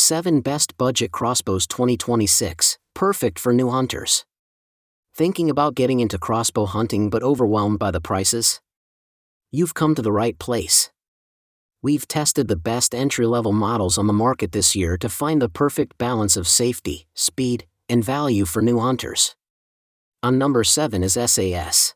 7 Best Budget Crossbows 2026, perfect for new hunters. Thinking about getting into crossbow hunting but overwhelmed by the prices? You've come to the right place. We've tested the best entry-level models on the market this year to find the perfect balance of safety, speed, and value for new hunters. On number 7 is SAS.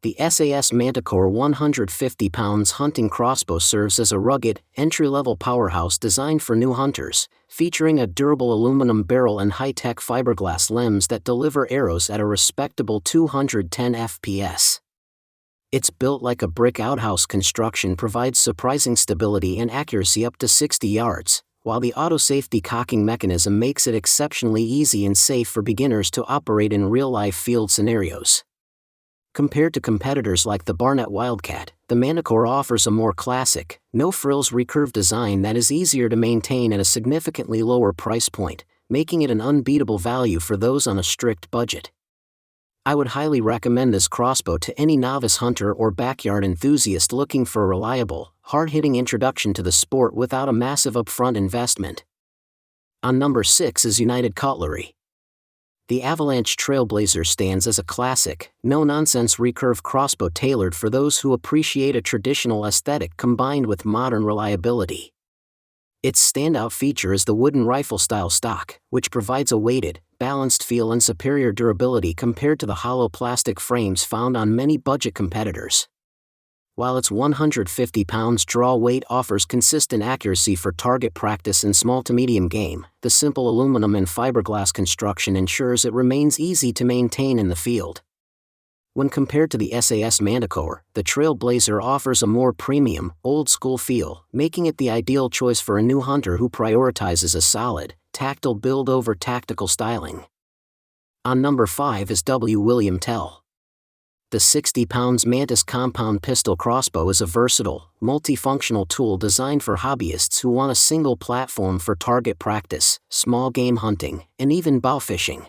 The SAS Manticore 150 pounds hunting crossbow serves as a rugged, entry-level powerhouse designed for new hunters, featuring a durable aluminum barrel and high-tech fiberglass limbs that deliver arrows at a respectable 210 FPS. Its built like a brick outhouse construction provides surprising stability and accuracy up to 60 yards, while the auto-safety cocking mechanism makes it exceptionally easy and safe for beginners to operate in real-life field scenarios. Compared to competitors like the Barnett Wildcat, the Manticore offers a more classic, no-frills recurve design that is easier to maintain at a significantly lower price point, making it an unbeatable value for those on a strict budget. I would highly recommend this crossbow to any novice hunter or backyard enthusiast looking for a reliable, hard-hitting introduction to the sport without a massive upfront investment. On number 6 is United Cutlery. The Avalanche Trailblazer stands as a classic, no-nonsense recurve crossbow tailored for those who appreciate a traditional aesthetic combined with modern reliability. Its standout feature is the wooden rifle-style stock, which provides a weighted, balanced feel and superior durability compared to the hollow plastic frames found on many budget competitors. While its 150 pounds draw weight offers consistent accuracy for target practice and small to medium game, the simple aluminum and fiberglass construction ensures it remains easy to maintain in the field. When compared to the SAS Manticore, the Trailblazer offers a more premium, old-school feel, making it the ideal choice for a new hunter who prioritizes a solid, tactile build over tactical styling. On number 5 is W. William Tell. The 60 pounds Mantis compound pistol crossbow is a versatile, multifunctional tool designed for hobbyists who want a single platform for target practice, small game hunting, and even bow fishing.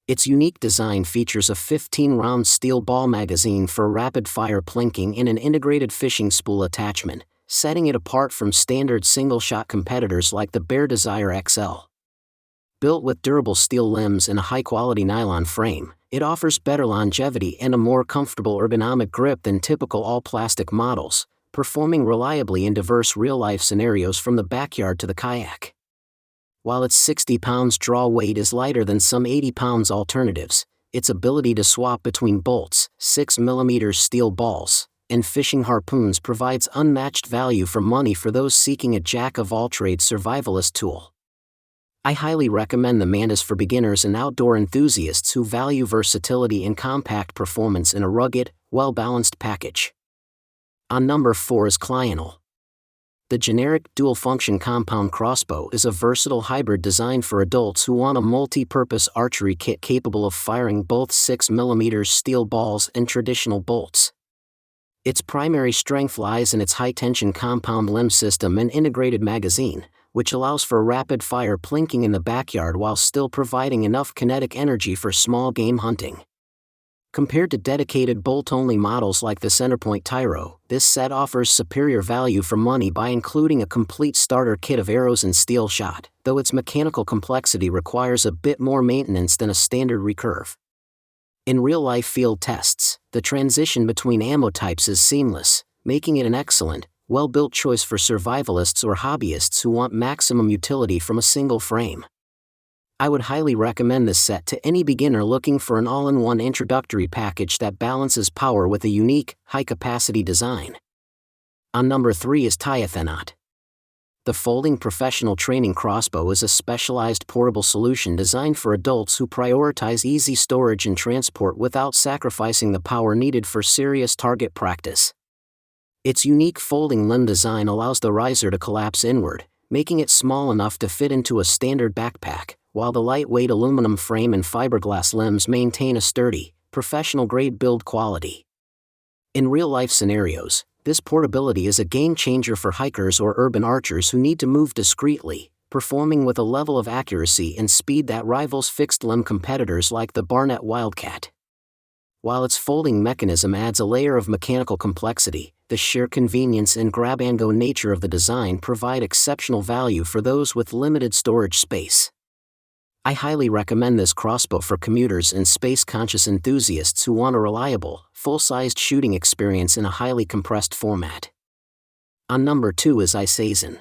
Its unique design features a 15-round steel ball magazine for rapid-fire plinking and an integrated fishing spool attachment, setting it apart from standard single-shot competitors like the Bear Desire XL. Built with durable steel limbs and a high-quality nylon frame, it offers better longevity and a more comfortable ergonomic grip than typical all-plastic models, performing reliably in diverse real-life scenarios from the backyard to the kayak. While its 60 pounds draw weight is lighter than some 80 pounds alternatives, its ability to swap between bolts, 6mm steel balls, and fishing harpoons provides unmatched value for money for those seeking a jack-of-all-trades survivalist tool. I highly recommend the Mantis for beginners and outdoor enthusiasts who value versatility and compact performance in a rugged, well-balanced package. On number 4 is Clional. The generic dual-function compound crossbow is a versatile hybrid designed for adults who want a multi-purpose archery kit capable of firing both 6mm steel balls and traditional bolts. Its primary strength lies in its high-tension compound limb system and integrated magazine, which allows for rapid-fire plinking in the backyard while still providing enough kinetic energy for small game hunting. Compared to dedicated bolt-only models like the Centerpoint Tyro, this set offers superior value for money by including a complete starter kit of arrows and steel shot, though its mechanical complexity requires a bit more maintenance than a standard recurve. In real-life field tests, the transition between ammo types is seamless, making it an excellent, well-built choice for survivalists or hobbyists who want maximum utility from a single frame. I would highly recommend this set to any beginner looking for an all-in-one introductory package that balances power with a unique, high-capacity design. On number 3 is Tyethenot. The folding professional training crossbow is a specialized portable solution designed for adults who prioritize easy storage and transport without sacrificing the power needed for serious target practice. Its unique folding limb design allows the riser to collapse inward, making it small enough to fit into a standard backpack, while the lightweight aluminum frame and fiberglass limbs maintain a sturdy, professional-grade build quality. In real-life scenarios, this portability is a game-changer for hikers or urban archers who need to move discreetly, performing with a level of accuracy and speed that rivals fixed-limb competitors like the Barnett Wildcat. While its folding mechanism adds a layer of mechanical complexity, the sheer convenience and grab-and-go nature of the design provide exceptional value for those with limited storage space. I highly recommend this crossbow for commuters and space-conscious enthusiasts who want a reliable, full-sized shooting experience in a highly compressed format. On number 2 is Isazen.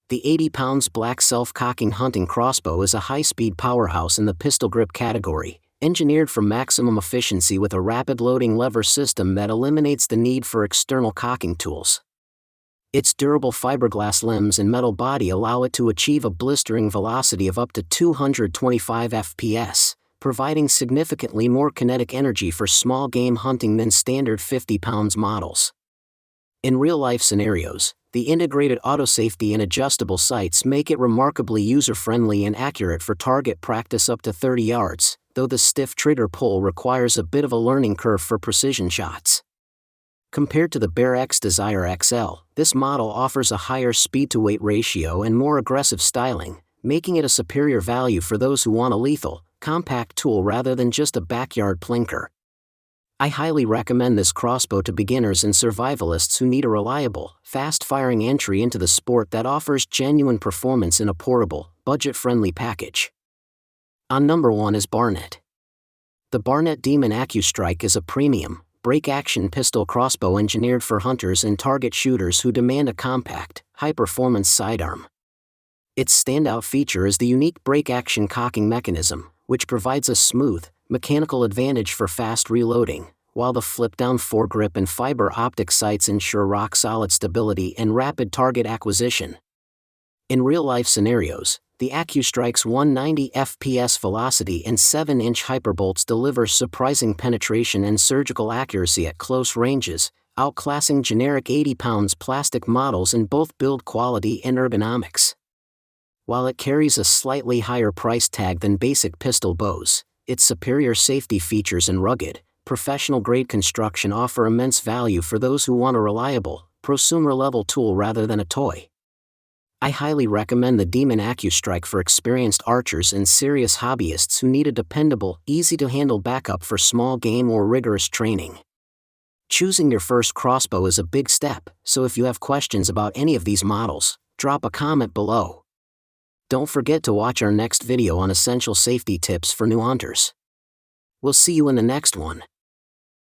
The 80 pounds black self-cocking hunting crossbow is a high-speed powerhouse in the pistol grip category, engineered for maximum efficiency with a rapid loading lever system that eliminates the need for external cocking tools. Its durable fiberglass limbs and metal body allow it to achieve a blistering velocity of up to 225 FPS, providing significantly more kinetic energy for small game hunting than standard 50 pounds models. In real-life scenarios, the integrated autosafety and adjustable sights make it remarkably user-friendly and accurate for target practice up to 30 yards, though the stiff trigger pull requires a bit of a learning curve for precision shots. Compared to the Bear X Desire XL, this model offers a higher speed-to-weight ratio and more aggressive styling, making it a superior value for those who want a lethal, compact tool rather than just a backyard plinker. I highly recommend this crossbow to beginners and survivalists who need a reliable, fast-firing entry into the sport that offers genuine performance in a portable, budget-friendly package. On number 1 is Barnett. The Barnett Demon AccuStrike is a premium, break-action pistol crossbow engineered for hunters and target shooters who demand a compact, high-performance sidearm. Its standout feature is the unique break-action cocking mechanism, which provides a smooth, mechanical advantage for fast reloading, while the flip-down foregrip and fiber optic sights ensure rock-solid stability and rapid target acquisition. In real-life scenarios, the AccuStrike's 190 FPS velocity and 7-inch hyperbolts deliver surprising penetration and surgical accuracy at close ranges, outclassing generic 80 pounds plastic models in both build quality and ergonomics. While it carries a slightly higher price tag than basic pistol bows, its superior safety features and rugged, professional-grade construction offer immense value for those who want a reliable, prosumer-level tool rather than a toy. I highly recommend the Demon AccuStrike for experienced archers and serious hobbyists who need a dependable, easy-to-handle backup for small game or rigorous training. Choosing your first crossbow is a big step, so if you have questions about any of these models, drop a comment below. Don't forget to watch our next video on essential safety tips for new hunters. We'll see you in the next one.